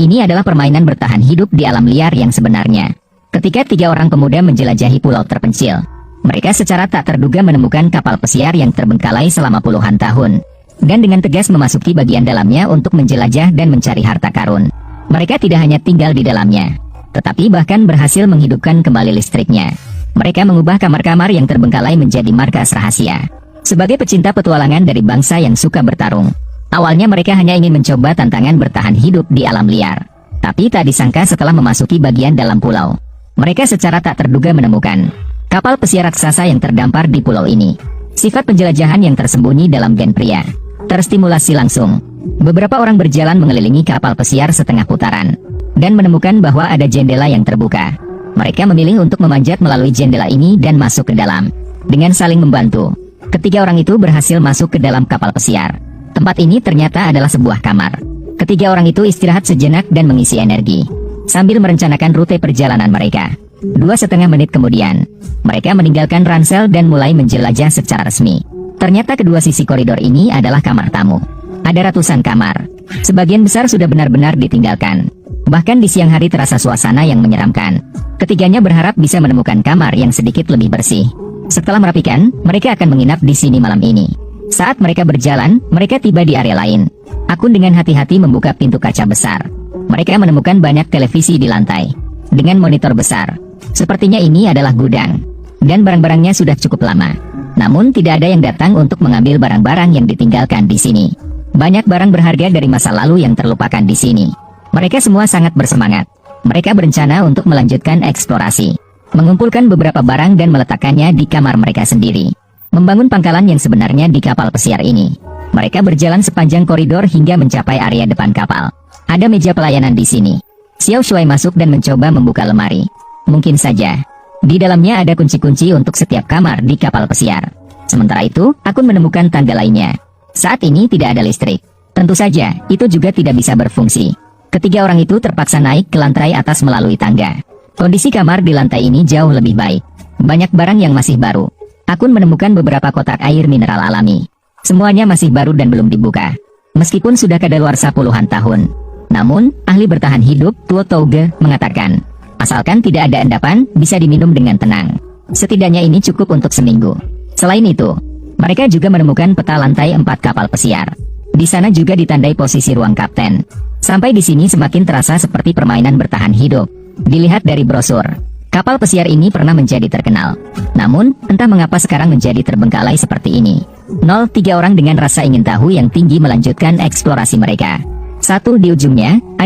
Ini adalah permainan bertahan hidup di alam liar yang sebenarnya. Ketika 3 orang pemuda menjelajahi pulau terpencil, mereka secara tak terduga menemukan kapal pesiar yang terbengkalai selama puluhan tahun, dan dengan tegas memasuki bagian dalamnya untuk menjelajah dan mencari harta karun. Mereka tidak hanya tinggal di dalamnya, tetapi bahkan berhasil menghidupkan kembali listriknya. Mereka mengubah kamar-kamar yang terbengkalai menjadi markas rahasia. Sebagai pecinta petualangan dari bangsa yang suka bertarung, awalnya mereka hanya ingin mencoba tantangan bertahan hidup di alam liar. Tapi tak disangka setelah memasuki bagian dalam pulau, mereka secara tak terduga menemukan kapal pesiar raksasa yang terdampar di pulau ini. Sifat penjelajahan yang tersembunyi dalam gen pria terstimulasi langsung. Beberapa orang berjalan mengelilingi kapal pesiar setengah putaran, dan menemukan bahwa ada jendela yang terbuka. Mereka memilih untuk memanjat melalui jendela ini dan masuk ke dalam. Dengan saling membantu, ketiga orang itu berhasil masuk ke dalam kapal pesiar. Tempat ini ternyata adalah sebuah kamar. Ketiga orang itu istirahat sejenak dan mengisi energi, sambil merencanakan rute perjalanan mereka. 2,5 menit kemudian, mereka meninggalkan ransel dan mulai menjelajah secara resmi. Ternyata kedua sisi koridor ini adalah kamar tamu. Ada ratusan kamar. Sebagian besar sudah benar-benar ditinggalkan. Bahkan di siang hari terasa suasana yang menyeramkan. Ketiganya berharap bisa menemukan kamar yang sedikit lebih bersih. Setelah merapikan, mereka akan menginap di sini malam ini. Saat mereka berjalan, mereka tiba di area lain. Akun dengan hati-hati membuka pintu kaca besar. Mereka menemukan banyak televisi di lantai, dengan monitor besar. Sepertinya ini adalah gudang, dan barang-barangnya sudah cukup lama. Namun tidak ada yang datang untuk mengambil barang-barang yang ditinggalkan di sini. Banyak barang berharga dari masa lalu yang terlupakan di sini. Mereka semua sangat bersemangat. Mereka berencana untuk melanjutkan eksplorasi, mengumpulkan beberapa barang dan meletakkannya di kamar mereka sendiri. Membangun pangkalan yang sebenarnya di kapal pesiar ini. Mereka berjalan sepanjang koridor hingga mencapai area depan kapal. Ada meja pelayanan di sini. Xiao Shuai masuk dan mencoba membuka lemari. Mungkin saja di dalamnya ada kunci-kunci untuk setiap kamar di kapal pesiar. Sementara itu, Akun menemukan tangga lainnya. Saat ini tidak ada listrik. Tentu saja, itu juga tidak bisa berfungsi. Ketiga orang itu terpaksa naik ke lantai atas melalui tangga. Kondisi kamar di lantai ini jauh lebih baik. Banyak barang yang masih baru. Akun menemukan beberapa kotak air mineral alami. Semuanya masih baru dan belum dibuka, meskipun sudah kadaluarsa puluhan tahun. Namun, ahli bertahan hidup Tuo Touge mengatakan, asalkan tidak ada endapan, bisa diminum dengan tenang. Setidaknya ini cukup untuk seminggu. Selain itu, mereka juga menemukan peta lantai 4 kapal pesiar. Di sana juga ditandai posisi ruang kapten. Sampai di sini semakin terasa seperti permainan bertahan hidup. Dilihat dari brosur, kapal pesiar ini pernah menjadi terkenal. Namun, entah mengapa sekarang menjadi terbengkalai seperti ini. 3 orang dengan rasa ingin tahu yang tinggi melanjutkan eksplorasi mereka. Satu di ujungnya, ada